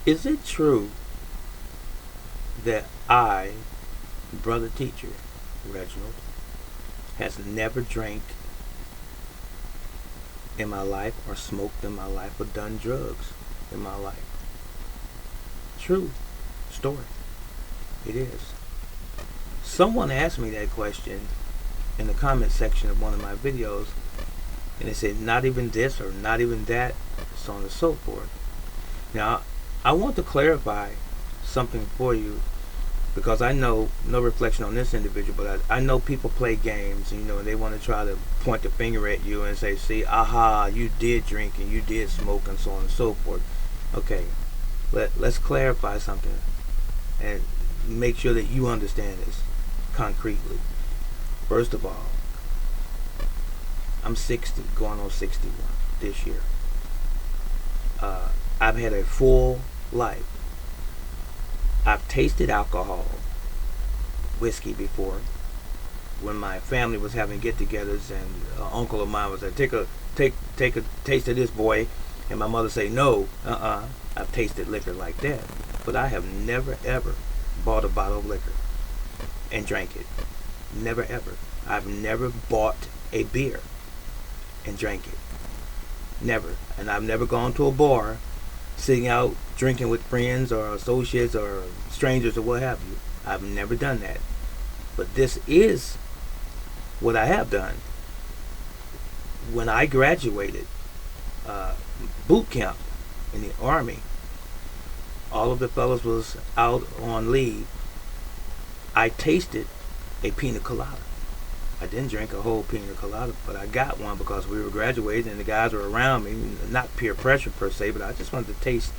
Is it true that I, brother teacher Reginald, has never drank in my life or smoked in my life or done drugs in my life? True story. It is. Someone asked me that question in the comment section of one of my videos, and they said not even this or not even that, so on and so forth. Now, I want to clarify something for you, because I know, no reflection on this individual, but I know people play games, and they want to try to point the finger at you and say, see, aha, you did drink and you did smoke and so on and so forth. Okay, let's clarify something and make sure that you understand this concretely. First of all, I'm 60, going on 61 this year. I've had a full life. I've tasted alcohol, whiskey before, when my family was having get-togethers, and an uncle of mine was like, take a taste of this, boy, and my mother say, no, I've tasted liquor like that, but I have never ever bought a bottle of liquor and drank it. Never ever. I've never bought a beer and drank it. Never. And I've never gone to a bar, sitting out drinking with friends or associates or strangers or what have you. I've never done that. But this is what I have done. When I graduated boot camp in the Army, all of the fellas was out on leave. I tasted a pina colada. I didn't drink a whole pina colada, but I got one because we were graduating and the guys were around me. Not peer pressure per se, but I just wanted to taste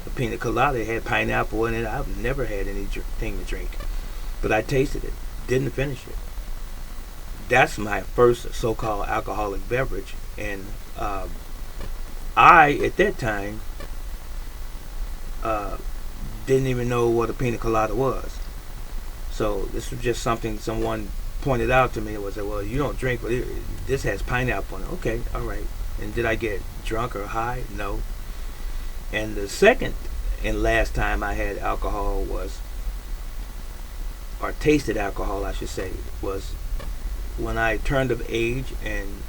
a pina colada. It had pineapple in it. I've never had anything to drink, but I tasted it. Didn't finish it. That's my first so-called alcoholic beverage, and I, at that time, didn't even know what a pina colada was. So this was just something someone pointed out to me. It was like, well, you don't drink, but this has pineapple in it. Okay, all right. And did I get drunk or high? No. And the second and last time I had alcohol was, or tasted alcohol, I should say, was when I turned of age and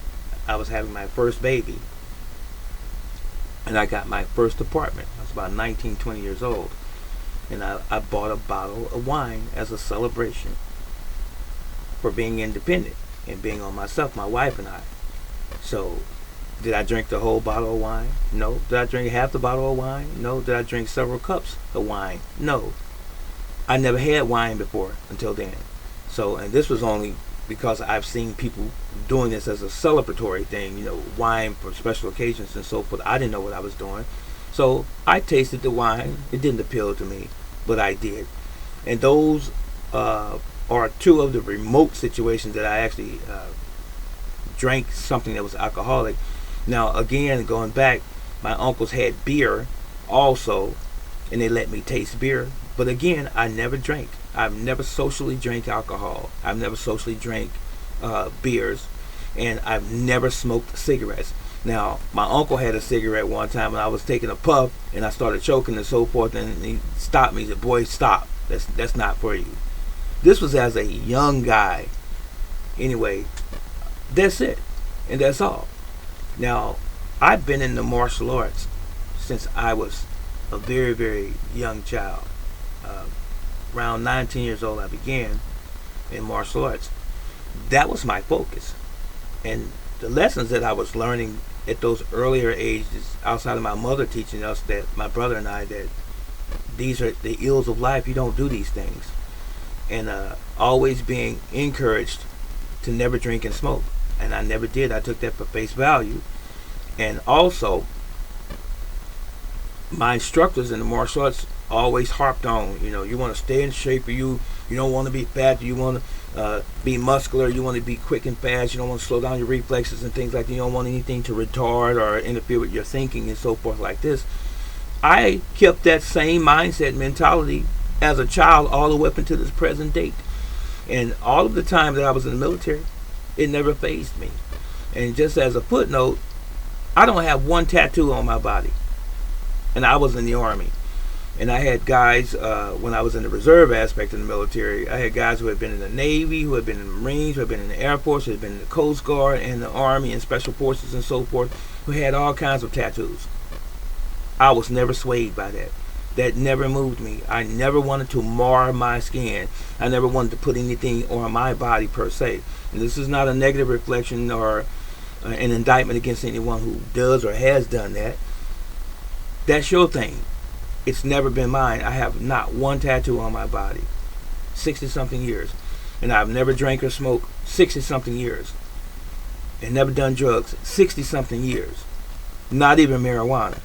I was having my first baby. And I got my first apartment. I was about 19, 20 years old. And I bought a bottle of wine as a celebration for being independent and being on myself, my wife and I. So, did I drink the whole bottle of wine? No. Did I drink half the bottle of wine? No. Did I drink several cups of wine? No. I never had wine before until then. So, and this was only because I've seen people doing this as a celebratory thing, wine for special occasions and so forth. I didn't know what I was doing. So I tasted the wine. It didn't appeal to me, but I did. And those are two of the remote situations that I actually drank something that was alcoholic. Now, again, going back, my uncles had beer also, and they let me taste beer. But again, I never drank. I've never socially drank alcohol. I've never socially drank beers, and I've never smoked cigarettes. Now, my uncle had a cigarette one time, and I was taking a puff, and I started choking and so forth, and he stopped me. He said, boy, stop. That's not for you. This was as a young guy. Anyway, that's it, and that's all. Now, I've been in the martial arts since I was a very, very young child. Around 19 years old, I began in martial arts. That was my focus. And the lessons that I was learning at those earlier ages, outside of my mother teaching us, that my brother and I, that these are the ills of life, you don't do these things. And always being encouraged to never drink and smoke. And I never did. I took that for face value. And also, my instructors in the martial arts always harped on, you want to stay in shape, or you don't want to be fat, you want to be muscular, you want to be quick and fast, you don't want to slow down your reflexes and things like that, you don't want anything to retard or interfere with your thinking and so forth like this. I kept that same mindset mentality as a child all the way up until this present date. And all of the time that I was in the military, it never fazed me. And just as a footnote, I don't have one tattoo on my body. And I was in the Army. And I had guys, when I was in the reserve aspect of the military, I had guys who had been in the Navy, who had been in the Marines, who had been in the Air Force, who had been in the Coast Guard, and the Army, and Special Forces, and so forth, who had all kinds of tattoos. I was never swayed by that. That never moved me. I never wanted to mar my skin. I never wanted to put anything on my body per se. And this is not a negative reflection or an indictment against anyone who does or has done that. That's your thing. It's never been mine. I have not one tattoo on my body. 60-something years. And I've never drank or smoked 60-something years. And never done drugs 60-something years. Not even marijuana.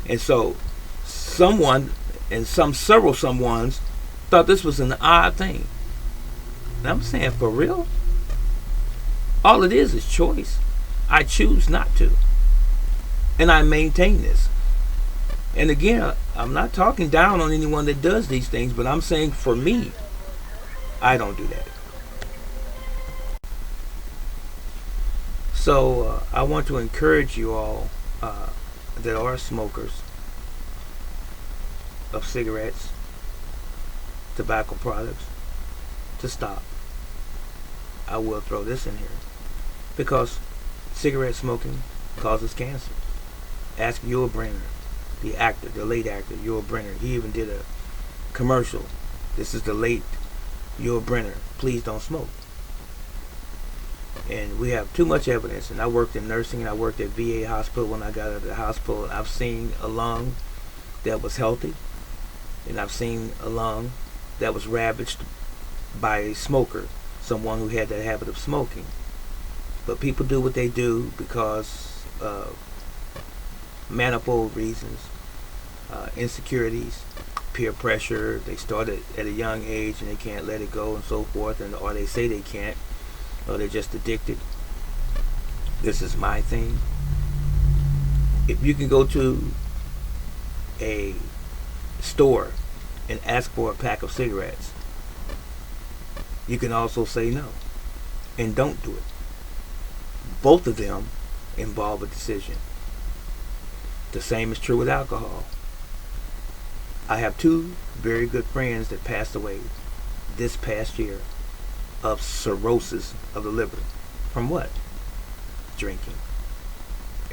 And so someone, and several someones, thought this was an odd thing. And I'm saying, for real? All it is choice. I choose not to. And I maintain this. And again, I'm not talking down on anyone that does these things, but I'm saying for me, I don't do that. So I want to encourage you all that are smokers of cigarettes, tobacco products, to stop. I will throw this in here because cigarette smoking causes cancer. Ask Yul Brynner, the actor, the late actor Yul Brynner. He even did a commercial. This is the late Yul Brynner. Please don't smoke. And we have too much evidence. And I worked in nursing, and I worked at VA hospital when I got out of the hospital. And I've seen a lung that was healthy, and I've seen a lung that was ravaged by a smoker, someone who had that habit of smoking. But people do what they do because of manifold reasons, insecurities, peer pressure. They started at a young age and they can't let it go, and so forth, and or they say they can't, or they're just addicted. This is my thing. If you can go to a store and ask for a pack of cigarettes, you can also say no and don't do it. Both of them involve a decision. The same is true with alcohol. I have two very good friends that passed away this past year of cirrhosis of the liver. From what? Drinking.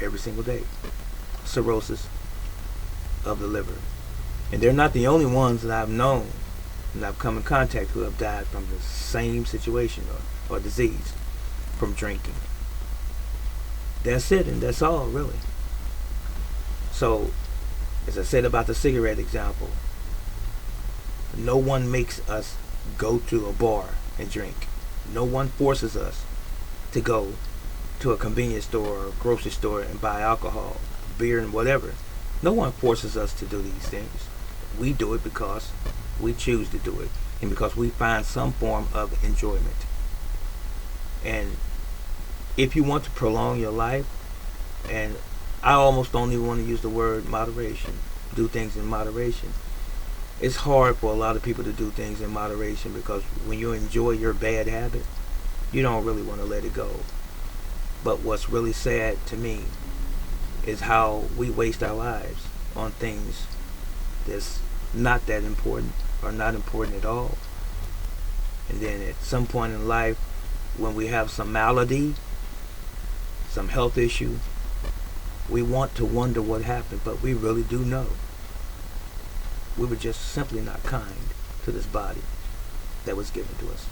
Every single day. Cirrhosis of the liver. And they're not the only ones that I've known and I've come in contact who have died from the same situation or disease from drinking. That's it, and that's all, really. So, as I said about the cigarette example, no one makes us go to a bar and drink. No one forces us to go to a convenience store or a grocery store and buy alcohol, beer, and whatever. No one forces us to do these things. We do it because we choose to do it, and because we find some form of enjoyment. And if you want to prolong your life, and I almost don't even want to use the word moderation, do things in moderation. It's hard for a lot of people to do things in moderation because when you enjoy your bad habit, you don't really want to let it go. But what's really sad to me is how we waste our lives on things that's not that important or not important at all. And then at some point in life, when we have some malady, some health issue, we want to wonder what happened, but we really do know. We were just simply not kind to this body that was given to us.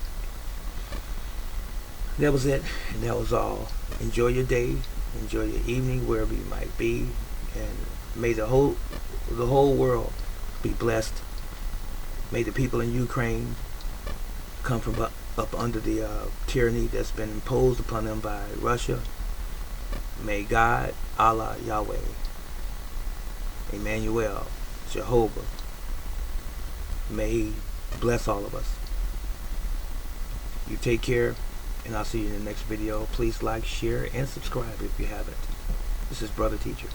That was it, and that was all. Enjoy your day, enjoy your evening, wherever you might be, and may the whole world be blessed. May the people in Ukraine come from up under the tyranny that's been imposed upon them by Russia. May God, Allah, Yahweh, Emmanuel, Jehovah, may He bless all of us. You take care, and I'll see you in the next video. Please like, share, and subscribe if you haven't. This is Brother Teacher.